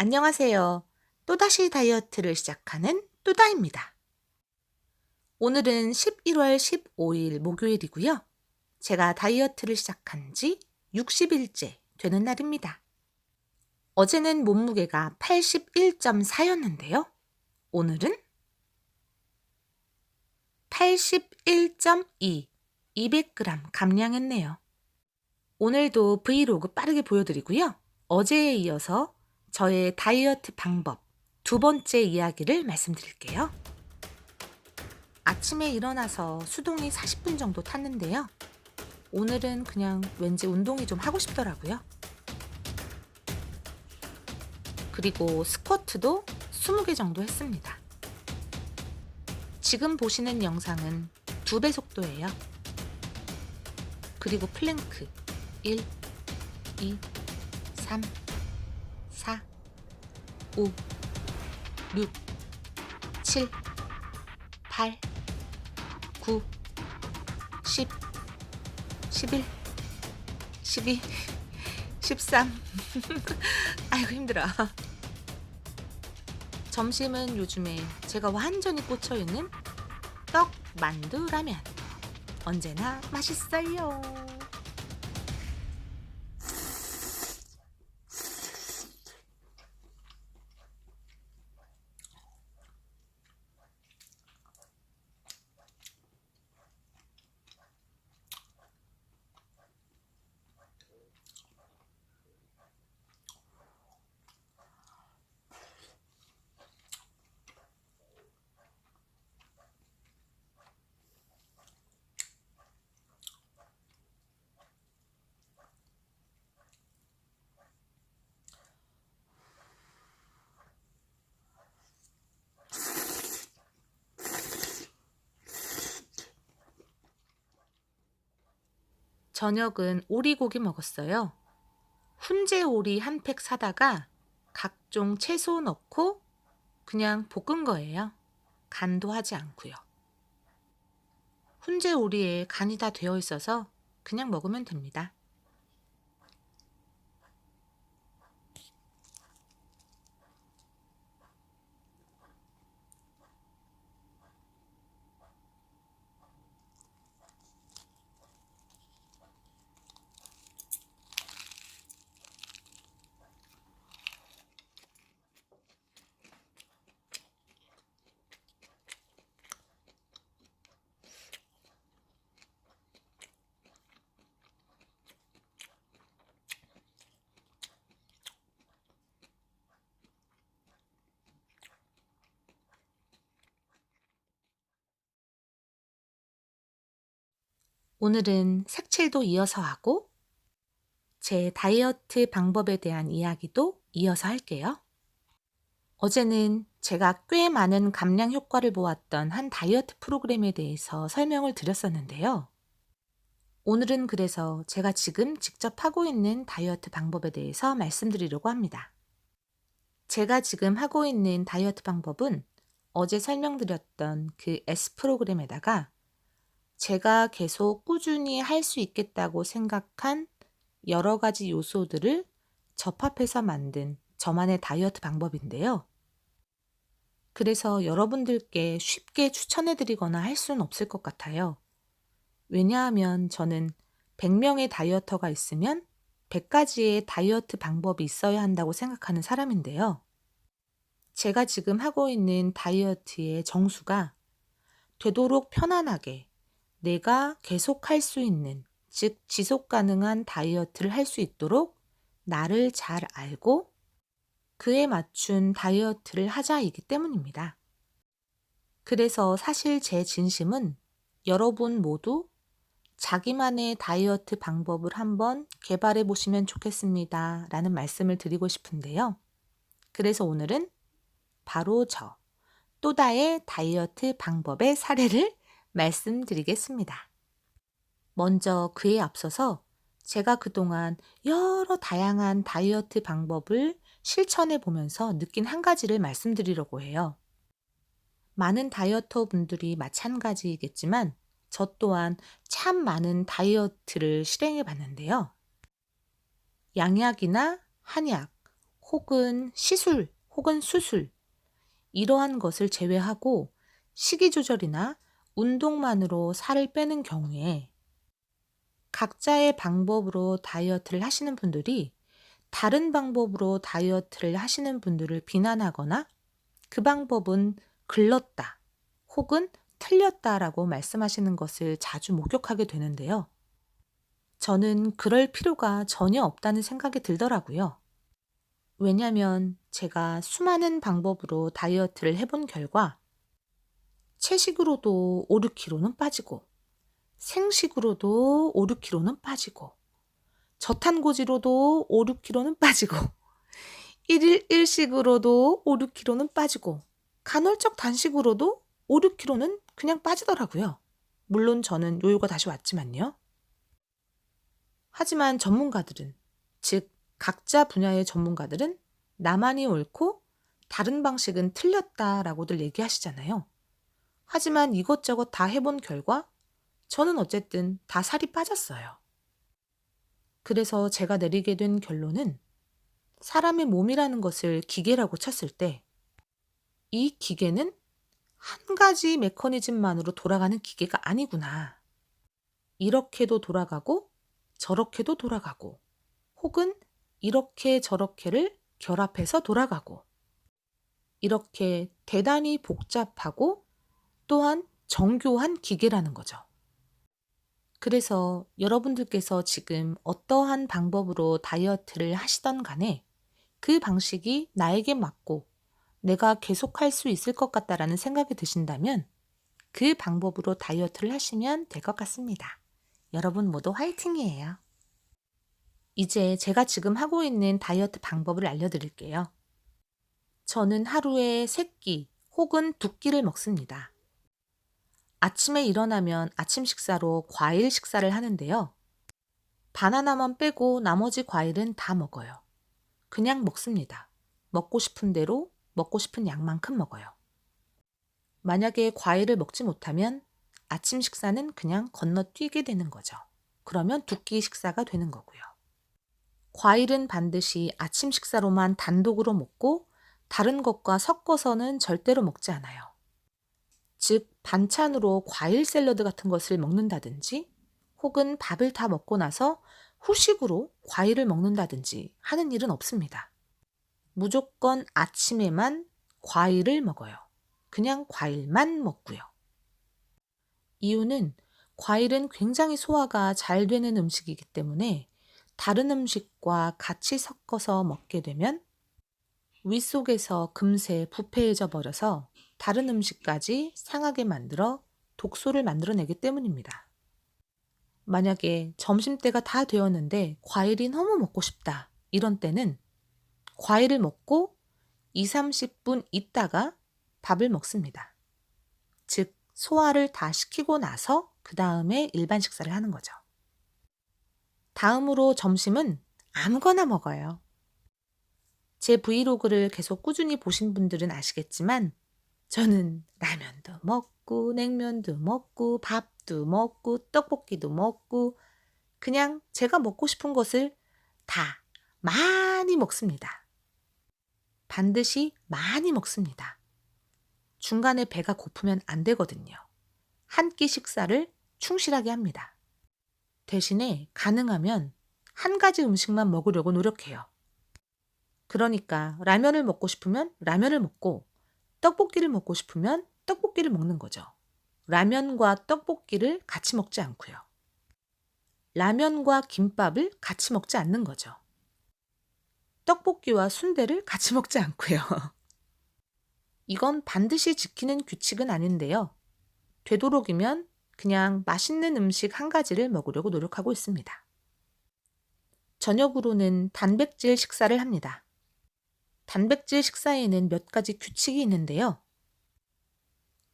안녕하세요. 또다시 다이어트를 시작하는 또다입니다. 오늘은 11월 15일 목요일이고요. 제가 다이어트를 시작한 지 60일째 되는 날입니다. 어제는 몸무게가 81.4였는데요. 오늘은 81.2, 200g 감량했네요. 오늘도 브이로그 빠르게 보여드리고요. 어제에 이어서 저의 다이어트 방법 두 번째 이야기를 말씀드릴게요. 아침에 일어나서 수동이 40분 정도 탔는데요. 오늘은 그냥 왠지 운동이 좀 하고 싶더라고요. 그리고 스쿼트도 20개 정도 했습니다. 지금 보시는 영상은 2배 속도예요. 그리고 플랭크 1, 2, 3, 4, 5, 6, 7, 8, 9, 10, 11, 12, 13. 아이고 힘들어. 점심은 요즘에 제가 완전히 꽂혀있는 떡, 만두, 라면. 언제나 맛있어요. 저녁은 오리고기 먹었어요. 훈제 오리 한 팩 사다가 각종 채소 넣고 그냥 볶은 거예요. 간도 하지 않고요. 훈제 오리에 간이 다 되어 있어서 그냥 먹으면 됩니다. 오늘은 색칠도 이어서 하고 제 다이어트 방법에 대한 이야기도 이어서 할게요. 어제는 제가 꽤 많은 감량 효과를 보았던 한 다이어트 프로그램에 대해서 설명을 드렸었는데요. 오늘은 그래서 제가 지금 직접 하고 있는 다이어트 방법에 대해서 말씀드리려고 합니다. 제가 지금 하고 있는 다이어트 방법은 어제 설명드렸던 그 S 프로그램에다가 제가 계속 꾸준히 할 수 있겠다고 생각한 여러 가지 요소들을 접합해서 만든 저만의 다이어트 방법인데요. 그래서 여러분들께 쉽게 추천해드리거나 할 수는 없을 것 같아요. 왜냐하면 저는 100명의 다이어터가 있으면 100가지의 다이어트 방법이 있어야 한다고 생각하는 사람인데요. 제가 지금 하고 있는 다이어트의 정수가 되도록 편안하게 내가 계속 할 수 있는, 즉 지속 가능한 다이어트를 할 수 있도록 나를 잘 알고 그에 맞춘 다이어트를 하자이기 때문입니다. 그래서 사실 제 진심은 여러분 모두 자기만의 다이어트 방법을 한번 개발해 보시면 좋겠습니다. 라는 말씀을 드리고 싶은데요. 그래서 오늘은 바로 또다의 다이어트 방법의 사례를 말씀드리겠습니다. 먼저 그에 앞서서 제가 그동안 여러 다양한 다이어트 방법을 실천해 보면서 느낀 한 가지를 말씀드리려고 해요. 많은 다이어터 분들이 마찬가지이겠지만 저 또한 참 많은 다이어트를 실행해 봤는데요. 양약이나 한약, 혹은 시술 혹은 수술 이러한 것을 제외하고 식이 조절이나 운동만으로 살을 빼는 경우에 각자의 방법으로 다이어트를 하시는 분들이 다른 방법으로 다이어트를 하시는 분들을 비난하거나 그 방법은 글렀다 혹은 틀렸다라고 말씀하시는 것을 자주 목격하게 되는데요. 저는 그럴 필요가 전혀 없다는 생각이 들더라고요. 왜냐면 제가 수많은 방법으로 다이어트를 해본 결과 채식으로도 5, 6kg는 빠지고 생식으로도 5, 6kg는 빠지고 저탄고지로도 5, 6kg는 빠지고 일일 일식으로도 5, 6kg는 빠지고 간헐적 단식으로도 5, 6kg는 그냥 빠지더라고요. 물론 저는 요요가 다시 왔지만요. 하지만 전문가들은, 즉 각자 분야의 전문가들은 나만이 옳고 다른 방식은 틀렸다라고들 얘기하시잖아요. 하지만 이것저것 다 해본 결과 저는 어쨌든 다 살이 빠졌어요. 그래서 제가 내리게 된 결론은 사람의 몸이라는 것을 기계라고 쳤을 때 이 기계는 한 가지 메커니즘만으로 돌아가는 기계가 아니구나. 이렇게도 돌아가고 저렇게도 돌아가고 혹은 이렇게 저렇게를 결합해서 돌아가고 이렇게 대단히 복잡하고 또한 정교한 기계라는 거죠. 그래서 여러분들께서 지금 어떠한 방법으로 다이어트를 하시던 간에 그 방식이 나에게 맞고 내가 계속할 수 있을 것 같다라는 생각이 드신다면 그 방법으로 다이어트를 하시면 될 것 같습니다. 여러분 모두 화이팅이에요. 이제 제가 지금 하고 있는 다이어트 방법을 알려드릴게요. 저는 하루에 3끼 혹은 2끼를 먹습니다. 아침에 일어나면 아침 식사로 과일 식사를 하는데요. 바나나만 빼고 나머지 과일은 다 먹어요. 그냥 먹습니다. 먹고 싶은 대로 먹고 싶은 양만큼 먹어요. 만약에 과일을 먹지 못하면 아침 식사는 그냥 건너뛰게 되는 거죠. 그러면 2끼 식사가 되는 거고요. 과일은 반드시 아침 식사로만 단독으로 먹고 다른 것과 섞어서는 절대로 먹지 않아요. 즉 반찬으로 과일 샐러드 같은 것을 먹는다든지 혹은 밥을 다 먹고 나서 후식으로 과일을 먹는다든지 하는 일은 없습니다. 무조건 아침에만 과일을 먹어요. 그냥 과일만 먹고요. 이유는 과일은 굉장히 소화가 잘 되는 음식이기 때문에 다른 음식과 같이 섞어서 먹게 되면 윗속에서 금세 부패해져 버려서 다른 음식까지 상하게 만들어 독소를 만들어내기 때문입니다. 만약에 점심때가 다 되었는데 과일이 너무 먹고 싶다. 이런 때는 과일을 먹고 2, 30분 있다가 밥을 먹습니다. 즉 소화를 다 시키고 나서 그 다음에 일반 식사를 하는 거죠. 다음으로 점심은 아무거나 먹어요. 제 브이로그를 계속 꾸준히 보신 분들은 아시겠지만 저는 라면도 먹고 냉면도 먹고 밥도 먹고 떡볶이도 먹고 그냥 제가 먹고 싶은 것을 다 많이 먹습니다. 반드시 많이 먹습니다. 중간에 배가 고프면 안 되거든요. 한 끼 식사를 충실하게 합니다. 대신에 가능하면 한 가지 음식만 먹으려고 노력해요. 그러니까 라면을 먹고 싶으면 라면을 먹고 떡볶이를 먹고 싶으면 떡볶이를 먹는 거죠. 라면과 떡볶이를 같이 먹지 않고요. 라면과 김밥을 같이 먹지 않는 거죠. 떡볶이와 순대를 같이 먹지 않고요. 이건 반드시 지키는 규칙은 아닌데요. 되도록이면 그냥 맛있는 음식 한 가지를 먹으려고 노력하고 있습니다. 저녁으로는 단백질 식사를 합니다. 단백질 식사에는 몇 가지 규칙이 있는데요.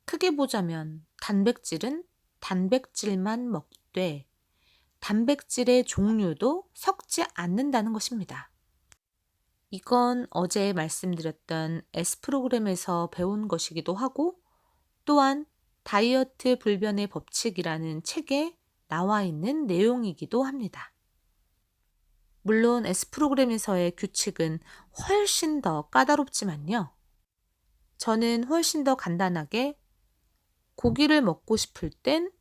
크게 보자면 단백질은 단백질만 먹되 단백질의 종류도 섞지 않는다는 것입니다. 이건 어제 말씀드렸던 S 프로그램에서 배운 것이기도 하고 또한 다이어트 불변의 법칙이라는 책에 나와 있는 내용이기도 합니다. 물론 S 프로그램에서의 규칙은 훨씬 더 까다롭지만요. 저는 훨씬 더 간단하게 고기를 먹고 싶을 땐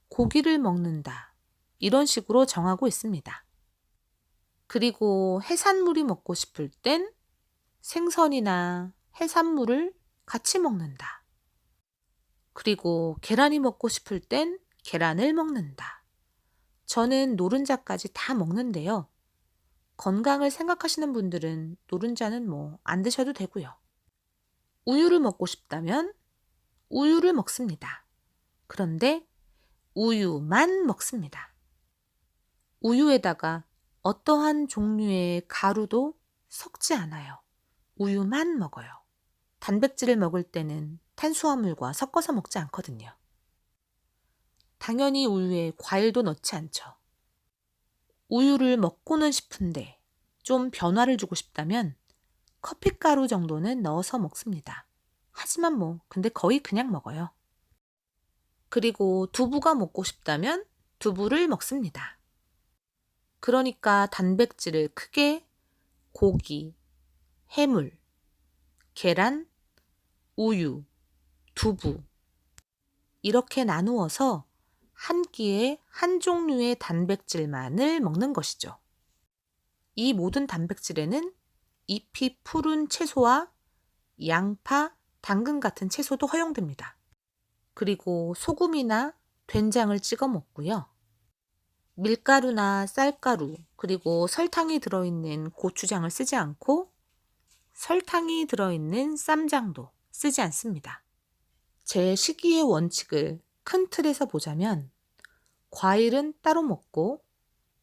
고기를 먹는다. 이런 식으로 정하고 있습니다. 그리고 해산물이 먹고 싶을 땐 생선이나 해산물을 같이 먹는다. 그리고 계란이 먹고 싶을 땐 계란을 먹는다. 저는 노른자까지 다 먹는데요. 건강을 생각하시는 분들은 노른자는 안 드셔도 되고요. 우유를 먹고 싶다면 우유를 먹습니다. 그런데 우유만 먹습니다. 우유에다가 어떠한 종류의 가루도 섞지 않아요. 우유만 먹어요. 단백질을 먹을 때는 탄수화물과 섞어서 먹지 않거든요. 당연히 우유에 과일도 넣지 않죠. 우유를 먹고는 싶은데 좀 변화를 주고 싶다면 커피가루 정도는 넣어서 먹습니다. 하지만 근데 거의 그냥 먹어요. 그리고 두부가 먹고 싶다면 두부를 먹습니다. 그러니까 단백질을 크게 고기, 해물, 계란, 우유, 두부 이렇게 나누어서 한 끼에 한 종류의 단백질만을 먹는 것이죠. 이 모든 단백질에는 잎이 푸른 채소와 양파, 당근 같은 채소도 허용됩니다. 그리고 소금이나 된장을 찍어 먹고요. 밀가루나 쌀가루, 그리고 설탕이 들어있는 고추장을 쓰지 않고 설탕이 들어있는 쌈장도 쓰지 않습니다. 제 식이의 원칙을 큰 틀에서 보자면 과일은 따로 먹고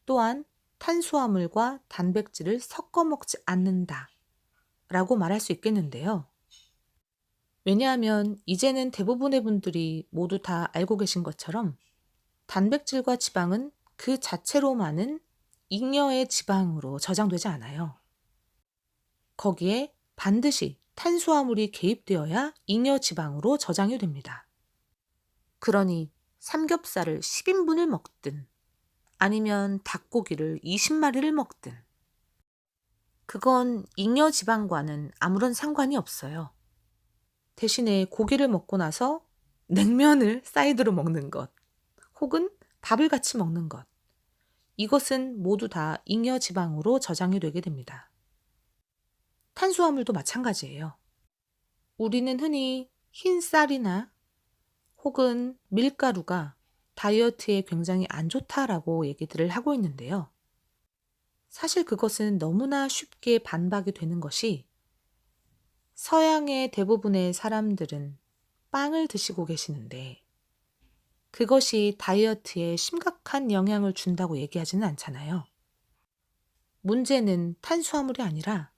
또한 탄수화물과 단백질을 섞어 먹지 않는다 라고 말할 수 있겠는데요. 왜냐하면 이제는 대부분의 분들이 모두 다 알고 계신 것처럼 단백질과 지방은 그 자체로 많은 잉여의 지방으로 저장되지 않아요. 거기에 반드시 탄수화물이 개입되어야 잉여 지방으로 저장이 됩니다. 그러니 삼겹살을 10인분을 먹든 아니면 닭고기를 20마리를 먹든 그건 잉여 지방과는 아무런 상관이 없어요. 대신에 고기를 먹고 나서 냉면을 사이드로 먹는 것 혹은 밥을 같이 먹는 것 이것은 모두 다 잉여 지방으로 저장이 되게 됩니다. 탄수화물도 마찬가지예요. 우리는 흔히 흰 쌀이나 혹은 밀가루가 다이어트에 굉장히 안 좋다라고 얘기들을 하고 있는데요. 사실 그것은 너무나 쉽게 반박이 되는 것이 서양의 대부분의 사람들은 빵을 드시고 계시는데 그것이 다이어트에 심각한 영향을 준다고 얘기하지는 않잖아요. 문제는 탄수화물이 아니라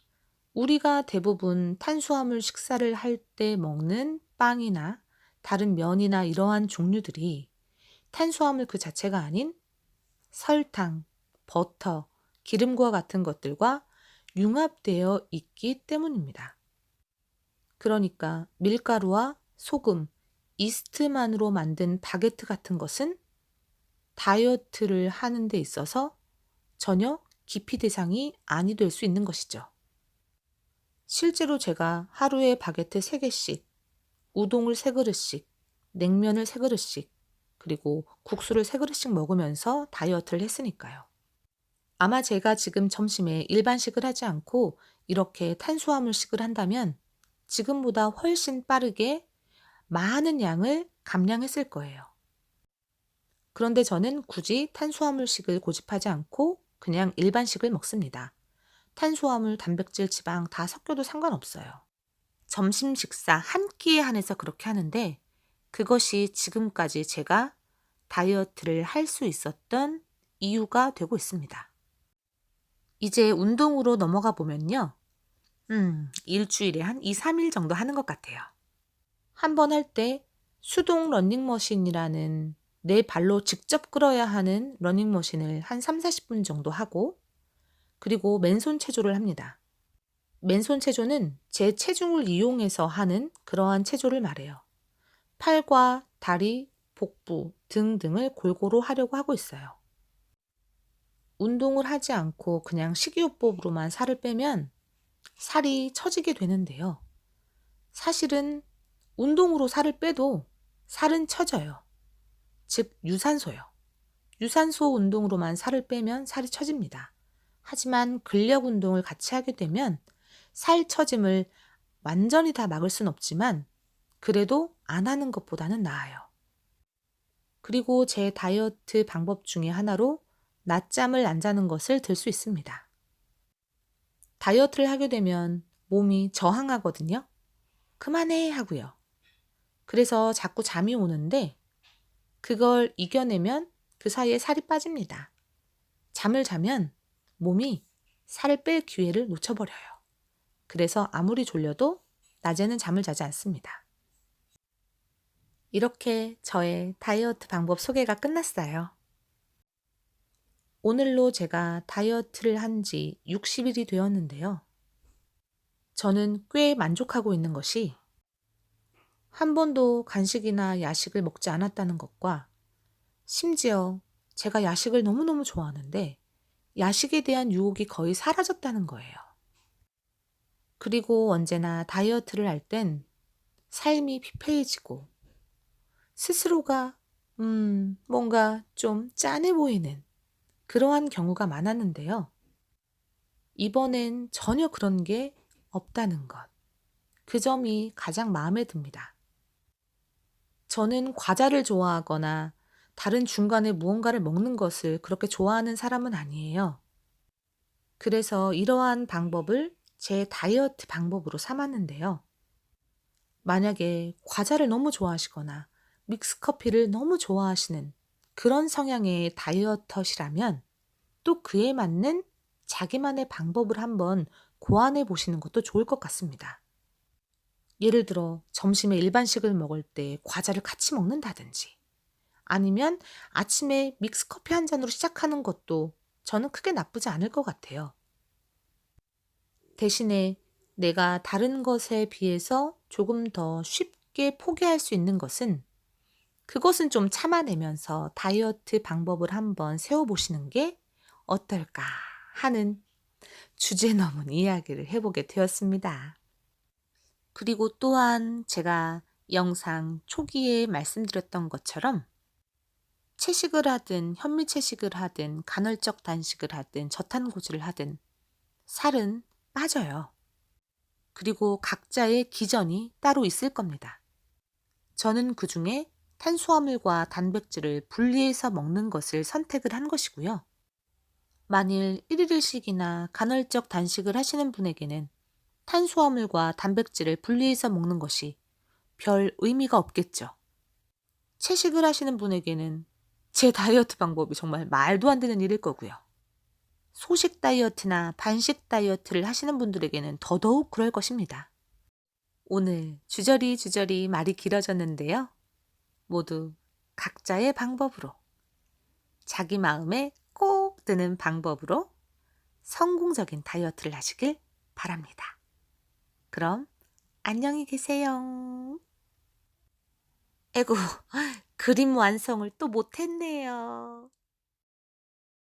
우리가 대부분 탄수화물 식사를 할 때 먹는 빵이나 다른 면이나 이러한 종류들이 탄수화물 그 자체가 아닌 설탕, 버터, 기름과 같은 것들과 융합되어 있기 때문입니다. 그러니까 밀가루와 소금, 이스트만으로 만든 바게트 같은 것은 다이어트를 하는 데 있어서 전혀 기피 대상이 아니 될 수 있는 것이죠. 실제로 제가 하루에 바게트 3개씩, 우동을 3그릇씩, 냉면을 3그릇씩, 그리고 국수를 3그릇씩 먹으면서 다이어트를 했으니까요. 아마 제가 지금 점심에 일반식을 하지 않고 이렇게 탄수화물식을 한다면 지금보다 훨씬 빠르게 많은 양을 감량했을 거예요. 그런데 저는 굳이 탄수화물식을 고집하지 않고 그냥 일반식을 먹습니다. 탄수화물, 단백질, 지방 다 섞여도 상관없어요. 점심 식사 한 끼에 한해서 그렇게 하는데 그것이 지금까지 제가 다이어트를 할 수 있었던 이유가 되고 있습니다. 이제 운동으로 넘어가 보면요. 일주일에 한 2, 3일 정도 하는 것 같아요. 한 번 할 때 수동 러닝머신이라는 내 발로 직접 끌어야 하는 러닝머신을 한 3, 40분 정도 하고 그리고 맨손 체조를 합니다. 맨손 체조는 제 체중을 이용해서 하는 그러한 체조를 말해요. 팔과 다리, 복부, 등 등을 골고루 하려고 하고 있어요. 운동을 하지 않고 그냥 식이요법으로만 살을 빼면 살이 처지게 되는데요. 사실은 운동으로 살을 빼도 살은 처져요. 즉 유산소요. 유산소 운동으로만 살을 빼면 살이 처집니다. 하지만 근력 운동을 같이 하게 되면 살 처짐을 완전히 다 막을 순 없지만 그래도 안 하는 것보다는 나아요. 그리고 제 다이어트 방법 중에 하나로 낮잠을 안 자는 것을 들 수 있습니다. 다이어트를 하게 되면 몸이 저항하거든요. 그만해 하고요. 그래서 자꾸 잠이 오는데 그걸 이겨내면 그 사이에 살이 빠집니다. 잠을 자면 몸이 살을 뺄 기회를 놓쳐버려요. 그래서 아무리 졸려도 낮에는 잠을 자지 않습니다. 이렇게 저의 다이어트 방법 소개가 끝났어요. 오늘로 제가 다이어트를 한 지 60일이 되었는데요. 저는 꽤 만족하고 있는 것이 한 번도 간식이나 야식을 먹지 않았다는 것과 심지어 제가 야식을 너무너무 좋아하는데 야식에 대한 유혹이 거의 사라졌다는 거예요. 그리고 언제나 다이어트를 할 땐 삶이 피폐해지고 스스로가 뭔가 좀 짠해 보이는 그러한 경우가 많았는데요. 이번엔 전혀 그런 게 없다는 것. 그 점이 가장 마음에 듭니다. 저는 과자를 좋아하거나 다른 중간에 무언가를 먹는 것을 그렇게 좋아하는 사람은 아니에요. 그래서 이러한 방법을 제 다이어트 방법으로 삼았는데요. 만약에 과자를 너무 좋아하시거나 믹스커피를 너무 좋아하시는 그런 성향의 다이어터시라면 또 그에 맞는 자기만의 방법을 한번 고안해 보시는 것도 좋을 것 같습니다. 예를 들어 점심에 일반식을 먹을 때 과자를 같이 먹는다든지 아니면 아침에 믹스커피 한 잔으로 시작하는 것도 저는 크게 나쁘지 않을 것 같아요. 대신에 내가 다른 것에 비해서 조금 더 쉽게 포기할 수 있는 것은 그것은 좀 참아내면서 다이어트 방법을 한번 세워보시는 게 어떨까 하는 주제 넘은 이야기를 해보게 되었습니다. 그리고 또한 제가 영상 초기에 말씀드렸던 것처럼 채식을 하든 현미채식을 하든 간헐적 단식을 하든 저탄고지를 하든 살은 빠져요. 그리고 각자의 기전이 따로 있을 겁니다. 저는 그중에 탄수화물과 단백질을 분리해서 먹는 것을 선택을 한 것이고요. 만일 1일씩이나 간헐적 단식을 하시는 분에게는 탄수화물과 단백질을 분리해서 먹는 것이 별 의미가 없겠죠. 채식을 하시는 분에게는 제 다이어트 방법이 정말 말도 안 되는 일일 거고요. 소식 다이어트나 반식 다이어트를 하시는 분들에게는 더더욱 그럴 것입니다. 오늘 주저리 말이 길어졌는데요. 모두 각자의 방법으로 자기 마음에 꼭 드는 방법으로 성공적인 다이어트를 하시길 바랍니다. 그럼 안녕히 계세요. 에고, 그림 완성을 또 못했네요.